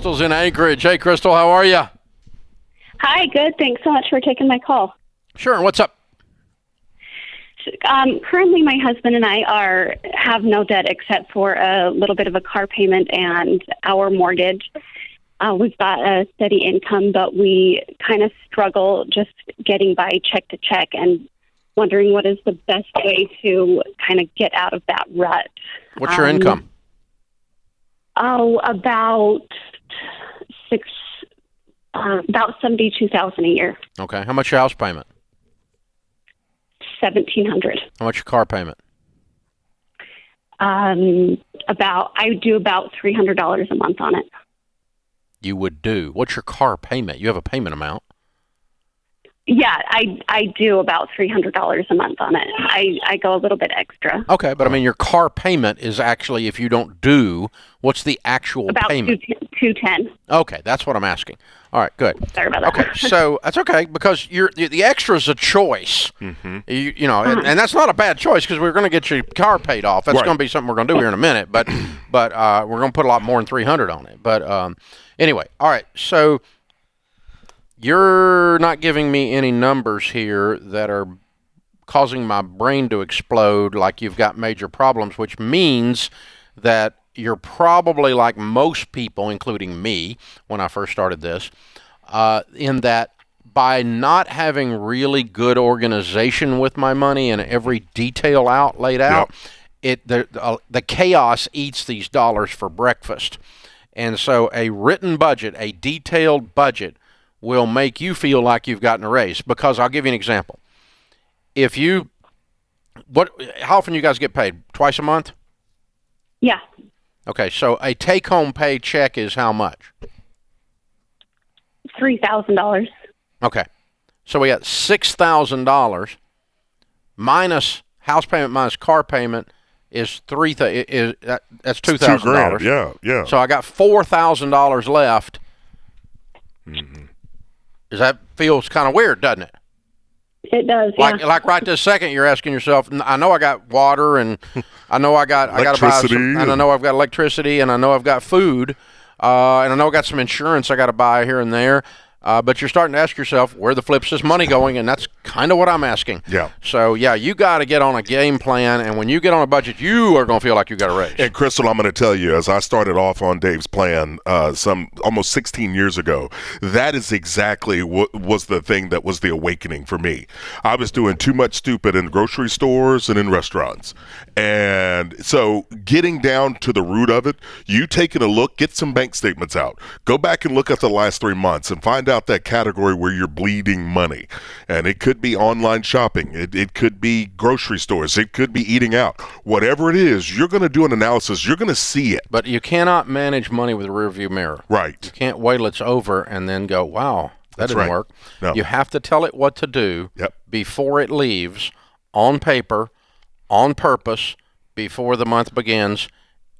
Crystal's in Anchorage. Hey, Crystal, how are you? Hi, good. Thanks so much for taking my call. Sure. What's up? Currently, my husband and I have no debt except for a little bit of a car payment and our mortgage. We've got a steady income, but we kind of struggle just getting by check to check and wondering what is the best way to kind of get out of that rut. What's your income? About $72,000 a year. Okay. How much your house payment? $1,700. How much your car payment? I do about $300 a month on it. You would do. What's your car payment? You have a payment amount. Yeah, I do about $300 a month on it. I go a little bit extra. Okay, but I mean, your car payment is actually, if you don't do, what's the actual payment? About $210. Okay, that's what I'm asking. All right, good. Sorry about that. Okay, so that's okay because the extra is a choice. Mm-hmm. You know, and that's not a bad choice because we're going to get your car paid off. That's going to be something we're going to do here in a minute. But we're going to put a lot more than $300 on it. But anyway, all right. So you're not giving me any numbers here that are causing my brain to explode like you've got major problems, which means that you're probably like most people, including me, when I first started this, in that by not having really good organization with my money and every detail laid out, the chaos eats these dollars for breakfast. And so a written budget, a detailed budget, will make you feel like you've gotten a raise. Because I'll give you an example. How often you guys get paid? Twice a month? Yeah. Okay, so a take-home pay check is how much? $3,000. Okay, so we got $6,000 minus house payment minus car payment is that's $2,000. Yeah. So I got $4,000 left. Mm-hmm. That feels kind of weird, doesn't it? It does, like right this second, you're asking yourself, I know I got water, and I know I got to buy some, and I know I've got electricity, and I know I've got food, and I know I got some insurance I got to buy here and there. But you're starting to ask yourself, where the flip's this money going? And that's kind of what I'm asking. Yeah. So, yeah, you got to get on a game plan. And when you get on a budget, you are going to feel like you got a raise. And, Crystal, I'm going to tell you, as I started off on Dave's plan almost 16 years ago, that is exactly what was the thing that was the awakening for me. I was doing too much stupid in grocery stores and in restaurants. And so getting down to the root of it, you taking a look, get some bank statements out. Go back and look at the last 3 months and find out that category where you're bleeding money. And it could be online shopping. It could be grocery stores. It could be eating out. Whatever it is, you're going to do an analysis. You're going to see it. But you cannot manage money with a rearview mirror. Right. You can't wait till it's over and then go, wow, that didn't work. No. You have to tell it what to do before it leaves, on paper, on purpose, before the month begins,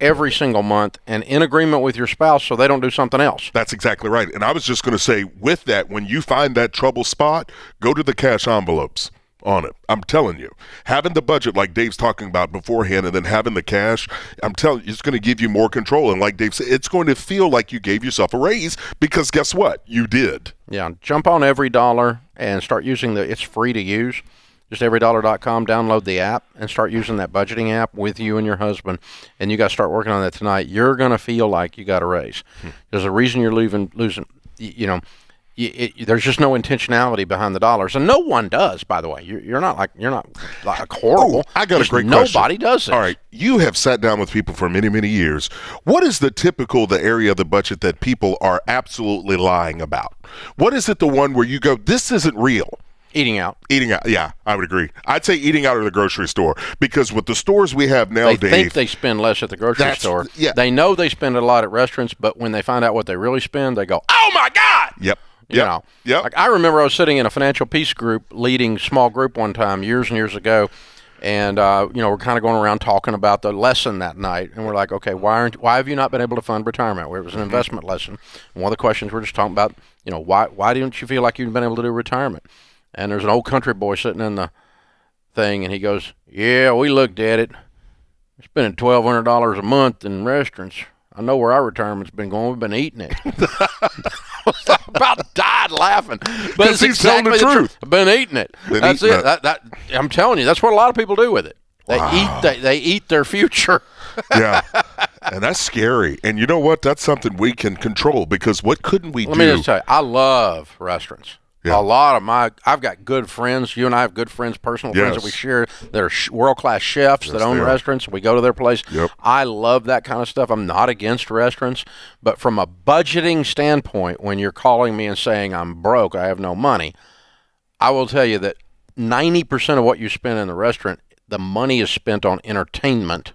every single month, and in agreement with your spouse so they don't do something else. That's exactly right. And I was just going to say, with that, when you find that trouble spot, go to the cash envelopes on it. I'm telling you, having the budget like Dave's talking about beforehand and then having the cash, I'm telling you, it's going to give you more control. And like Dave said, it's going to feel like you gave yourself a raise because guess what? You did. Yeah, jump on Every Dollar and start using it's free to use. Just everydollar.com, download the app and start using that budgeting app with you and your husband. And you got to start working on that tonight. You're going to feel like you got a raise. There's a reason you're losing. There's just no intentionality behind the dollars, and no one does. By the way, you're not like horrible. I got a great question. Nobody does this. All right, you have sat down with people for many, many years. What is the area of the budget that people are absolutely lying about? What is it, the one where you go, this isn't real? Eating out, yeah, I would agree. I'd say eating out at the grocery store because with the stores we have now, they Dave, think they spend less at the grocery store. Yeah. They know they spend a lot at restaurants, but when they find out what they really spend, they go, "Oh my God!" Yep. Like I remember I was sitting in a financial peace group, leading small group one time years and years ago, and we're kind of going around talking about the lesson that night, and we're like, okay, why have you not been able to fund retirement? Where it was an investment lesson. And one of the questions we're just talking about, why didn't you feel like you'd been able to do retirement? And there's an old country boy sitting in the thing, and he goes, yeah, we looked at it. We're spending $1,200 a month in restaurants. I know where our retirement's been going. We've been eating it. I about died laughing. But it's he's telling exactly the truth. I've been eating it. That's it. I'm telling you, that's what a lot of people do with it. They eat their future. Yeah. And that's scary. And you know what? That's something we can control, because what couldn't we do? Let me just tell you, I love restaurants. Yeah. I've got good friends. You and I have good friends, personal friends that we share. They're world-class chefs that own restaurants. We go to their place. Yep. I love that kind of stuff. I'm not against restaurants. But from a budgeting standpoint, when you're calling me and saying I'm broke, I have no money, I will tell you that 90% of what you spend in the restaurant, the money is spent on entertainment.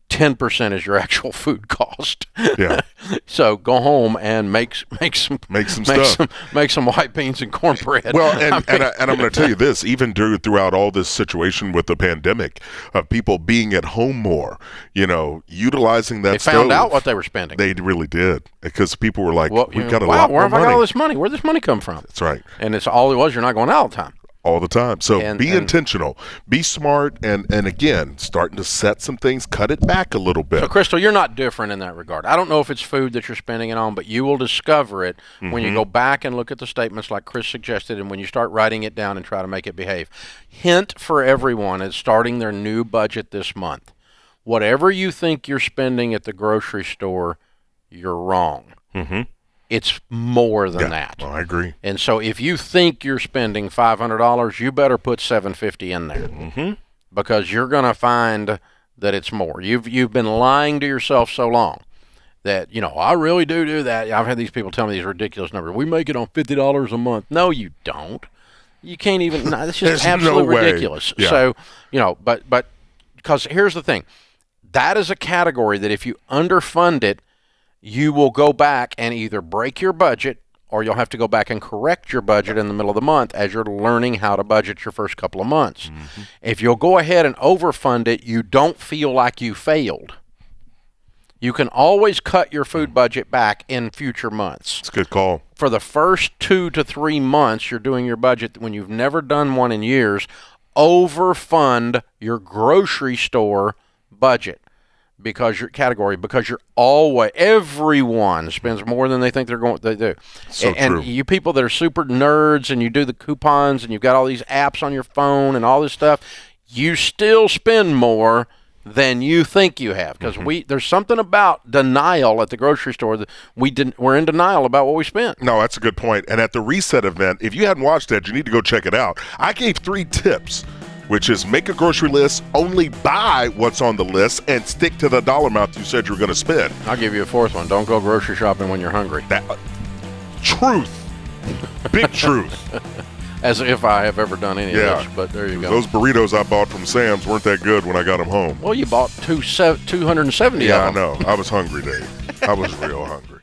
10% is your actual food cost. Yeah. So go home and make some white beans and cornbread. Well, and I'm going to tell you this, even throughout all this situation with the pandemic, of people being at home more, utilizing that stove. They found out what they were spending. They really did, because people were like, we've got a wow, lot where more have I money. got all this money? Where'd this money come from? That's right. And it's all it was. You're not going out all the time. All the time. So be intentional, be smart, and again, starting to set some things, cut it back a little bit. So, Crystal, you're not different in that regard. I don't know if it's food that you're spending it on, but you will discover it when you go back and look at the statements like Chris suggested, and when you start writing it down and try to make it behave. Hint for everyone is starting their new budget this month. Whatever you think you're spending at the grocery store, you're wrong. It's more than that. Well, I agree. And so if you think you're spending $500, you better put $750 in there, because you're going to find that it's more. You've been lying to yourself so long that, I really do that. I've had these people tell me these ridiculous numbers. We make it on $50 a month. No, you don't. You can't even. It's just absolutely ridiculous. Yeah. So, but because here's the thing. That is a category that if you underfund it, you will go back and either break your budget, or you'll have to go back and correct your budget in the middle of the month as you're learning how to budget your first couple of months. If you'll go ahead and overfund it, you don't feel like you failed. You can always cut your food budget back in future months. It's a good call. For the first 2 to 3 months you're doing your budget, when you've never done one in years, overfund your grocery store budget. Because everyone spends more than they think they do. So and true. You people that are super nerds and you do the coupons and you've got all these apps on your phone and all this stuff, you still spend more than you think you have, because there's something about denial at the grocery store that we're in denial about what we spent. No, that's a good point. And at the Reset event, if you hadn't watched that, you need to go check it out. I gave 3 tips, which is make a grocery list, only buy what's on the list, and stick to the dollar amount you said you were going to spend. I'll give you a 4th one. Don't go grocery shopping when you're hungry. Truth. Big truth. As if I have ever done any of this, but there you go. Those burritos I bought from Sam's weren't that good when I got them home. Well, you bought 270 Yeah, of them. I know. I was hungry, Dave. I was real hungry.